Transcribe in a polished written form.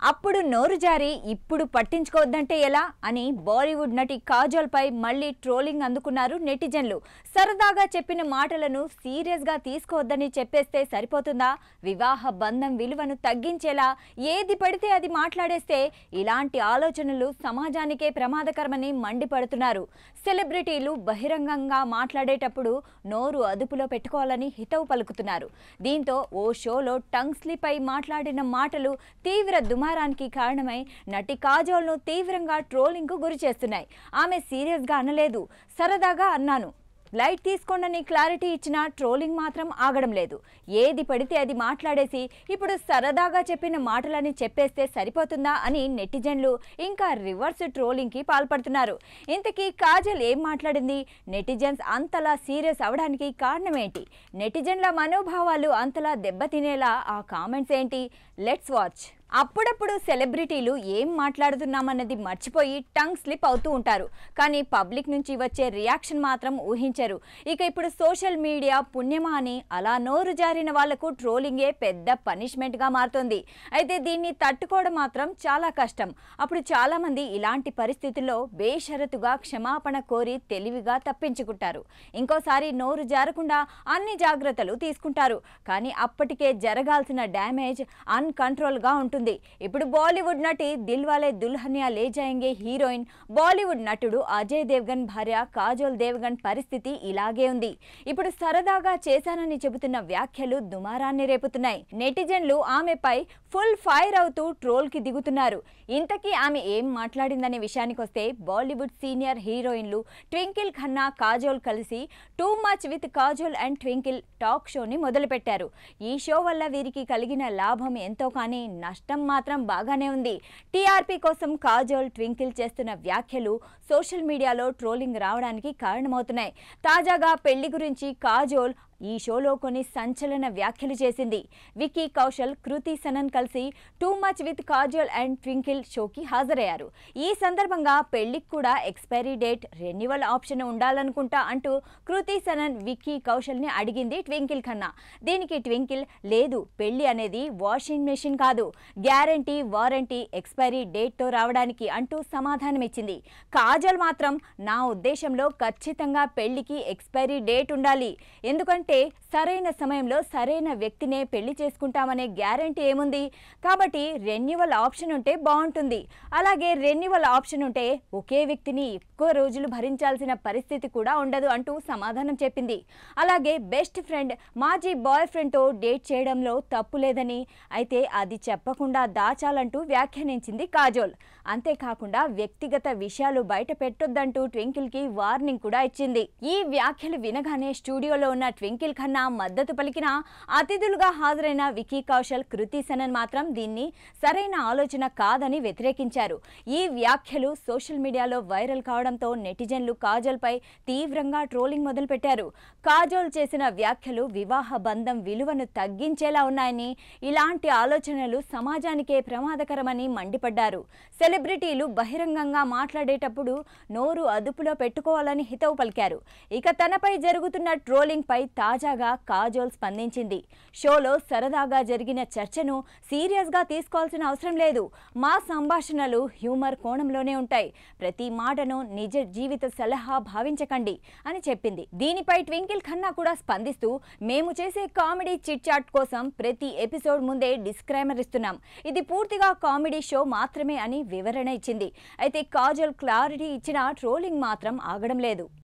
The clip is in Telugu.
అప్పుడు నోరు జారి ఇప్పుడు పట్టించుకోవద్దంటే ఎలా అని బాలీవుడ్ నటి కాజోల్ పై మళ్ళీ ట్రోలింగ్ అందుకున్నారు నెటిజన్లు. సరదాగా చెప్పిన మాటలను సీరియస్ గా తీసుకోవద్దని చెప్పేస్తే సరిపోతుందా? వివాహ బంధం విలువను తగ్గించేలా ఏది పడితే అది మాట్లాడేస్తే ఇలాంటి ఆలోచనలు సమాజానికే ప్రమాదకరమని మండిపడుతున్నారు. సెలబ్రిటీలు బహిరంగంగా మాట్లాడేటప్పుడు నోరు అదుపులో పెట్టుకోవాలని హితవు పలుకుతున్నారు. దీంతో ఓ షోలో టంగ్ స్లిప్ అయి మాట్లాడిన మాటలు తీవ్ర దుమారానికి కారణమై నటి కాజోల్ను తీవ్రంగా ట్రోలింగ్కు గురి చేస్తున్నాయి. ఆమె సీరియస్గా అనలేదు, సరదాగా అన్నాను, లైట్ తీసుకోండి క్లారిటీ ఇచ్చిన ట్రోలింగ్ మాత్రం ఆగడం లేదు. ఏది పడితే అది మాట్లాడేసి ఇప్పుడు సరదాగా చెప్పిన మాటలని చెప్పేస్తే సరిపోతుందా అని నెటిజన్లు ఇంకా రివర్స్ ట్రోలింగ్కి పాల్పడుతున్నారు. ఇంతకీ కాజల్ ఏం మాట్లాడింది? నెటిజన్స్ అంతలా సీరియస్ అవడానికి కారణం ఏంటి? నెటిజన్ల మనోభావాలు అంతలా దెబ్బతినేలా ఆ కామెంట్స్ ఏంటి? Let's watch. అప్పుడప్పుడు సెలబ్రిటీలు ఏం మాట్లాడుతున్నామన్నది మర్చిపోయి టంగ్ స్లిప్ అవుతూ ఉంటారు. కానీ పబ్లిక్ నుంచి వచ్చే రియాక్షన్ మాత్రం ఊహించరు. ఇక ఇప్పుడు సోషల్ మీడియా పుణ్యమా అని అలా నోరు జారిన వాళ్లకు ట్రోలింగే పెద్ద పనిష్మెంట్గా మారుతుంది. అయితే దీన్ని తట్టుకోవడం మాత్రం చాలా కష్టం. అప్పుడు చాలామంది ఇలాంటి పరిస్థితుల్లో బేషరతుగా క్షమాపణ కోరి తెలివిగా తప్పించుకుంటారు. ఇంకోసారి నోరు జారకుండా అన్ని జాగ్రత్తలు తీసుకుంటారు. కానీ అప్పటికే జరగాల్సిన డ్యామేజ్ అన్కంట్రోల్గా ఉంటుంది. ఇప్పుడు బాలీవుడ్ నటి దిల్వాలే దుల్హనియా లే జాయేంగే హీరోయిన్ బాలీవుడ్ నటుడు అజయ్ దేవ్గన్ భార్య కాజోల్ దేవ్గన్ పరిస్థితి ఇలాగే ఉంది. ఇప్పుడు సరదాగా చేశానని చెబుతున్న వ్యాఖ్యలు దుమారాన్ని రేపుతున్నాయి. నెటిజన్లు ఆమెపై ఫుల్ ఫైర్ అవుతూ ట్రోల్ కి దిగుతున్నారు. ఇంతకీ ఆమె ఏం మాట్లాడిందనే విషయానికి వస్తే, బాలీవుడ్ సీనియర్ హీరోయిన్లు ట్వింకిల్ ఖన్నా, కాజోల్ కలిసి too much with Kajol and twinkle talk షోని మొదలుపెట్టారు. ఈ షో వల్ల వీరికి కలిగిన లాభం ఎంతో కానీ నష్టం మాత్రం బాగానే ఉంది. టీఆర్పీ కోసం కాజోల్, ట్వింకిల్ చేస్తున్న వ్యాఖ్యలు సోషల్ మీడియాలో ట్రోలింగ్ రావడానికి కారణమవుతున్నాయి. తాజాగా పెళ్లి గురించి కాజోల్ ఈ షోలో కొన్ని సంచలన వ్యాఖ్యలు చేసింది. విక్కీ కౌశల్, కృతి సనన్ కలిసి too much with Kajol and twinkle షోకి హాజరయ్యారు. ఈ సందర్భంగా పెళ్లికి కూడా ఎక్స్పైరీ డేట్, రెన్యువల్ ఆప్షన్ ఉండాలనుకుంటా అంటూ కృతి సనన్ విక్కీ కౌశల్ని అడిగింది ట్వింకిల్ ఖన్నా. దీనికి ట్వింకిల్, లేదు, పెళ్లి అనేది వాషింగ్ మెషిన్ కాదు, గ్యారంటీ వారంటీ ఎక్స్పైరీ డేట్తో రావడానికి అంటూ సమాధానమిచ్చింది. కాజల్ మాత్రం, నా ఉద్దేశంలో ఖచ్చితంగా పెళ్లికి ఎక్స్పైరీ డేట్ ఉండాలి, ఎందుకంటే సరైన సమయంలో సరైన వ్యక్తినే పెళ్లి చేసుకుంటామనే గ్యారంటీ ఏముంది, కాబట్టి రెన్యువల్ ఆప్షన్ ఉంటే బాగుంటుంది. అలాగే రెన్యువల్ ఆప్షన్ ఉంటే ఒకే వ్యక్తిని ఎక్కువ రోజులు భరించాల్సిన పరిస్థితి కూడా ఉండదు అంటూ సమాధానం చెప్పింది. అలాగే బెస్ట్ ఫ్రెండ్, మాజీ బాయ్ ఫ్రెండ్తో డేట్ చేయడంలో తప్పు లేదని, అయితే అది చెప్పకుండా దాచాలంటూ వ్యాఖ్యానించింది కాజోల్. అంతేకాకుండా వ్యక్తిగత విషయాలు బయట పెట్టొద్దంటూ ట్వింకిల్కి వార్నింగ్ కూడా ఇచ్చింది. ఈ వ్యాఖ్యలు వినగానే స్టూడియోలో ఉన్న ట్వింకిల్ ఖన్నా మద్దతు పలికిన అతిథులుగా హాజరైన విక్కీ కౌశల్, కృతి సనన్ మాత్రం దీన్ని సరైన ఆలోచన కాదని వ్యతిరేకించారు. ఈ వ్యాఖ్యలు సోషల్ మీడియాలో వైరల్ కావడంతో నెటిజన్లు కాజోల్ పై తీవ్రంగా ట్రోలింగ్ మొదలుపెట్టారు. కాజోల్ చేసిన వ్యాఖ్యలు వివాహ బంధం విలువను తగ్గించేలా ఉన్నాయని, ఇలాంటి ఆలోచనలు సమాజానికే ప్రమాదకరమని మండిపడ్డారు. సెలబ్రిటీలు బహిరంగంగా మాట్లాడేటప్పుడు నోరు అదుపులో పెట్టుకోవాలని హితవు పలికారు. ఇక తనపై జరుగుతున్న ట్రోలింగ్ పై తాజాగా కాజోల్ స్పందించింది. షోలో సరదాగా జరిగిన చర్చను సీరియస్ గా తీసుకోవాల్సిన అవసరం లేదు. మా సంభాషణలు హ్యూమర్ కోణంలోనే ఉంటాయి. ప్రతి మాటను నిజ జీవిత సలహా భావించకండి అని చెప్పింది. దీనిపై ట్వింకిల్ ఖన్నా కూడా స్పందిస్తూ, మేము చేసే కామెడీ చిట్ చాట్ కోసం ప్రతి ఎపిసోడ్ ముందే డిస్క్లైమర్ ఇస్తున్నాం. ఇది పూర్తిగా కామెడీ షో మాత్రమే అని వివరణ ఇచ్చింది. అయితే కాజోల్ క్లారిటీ ఇచ్చిన ట్రోలింగ్ మాత్రం ఆగడం లేదు.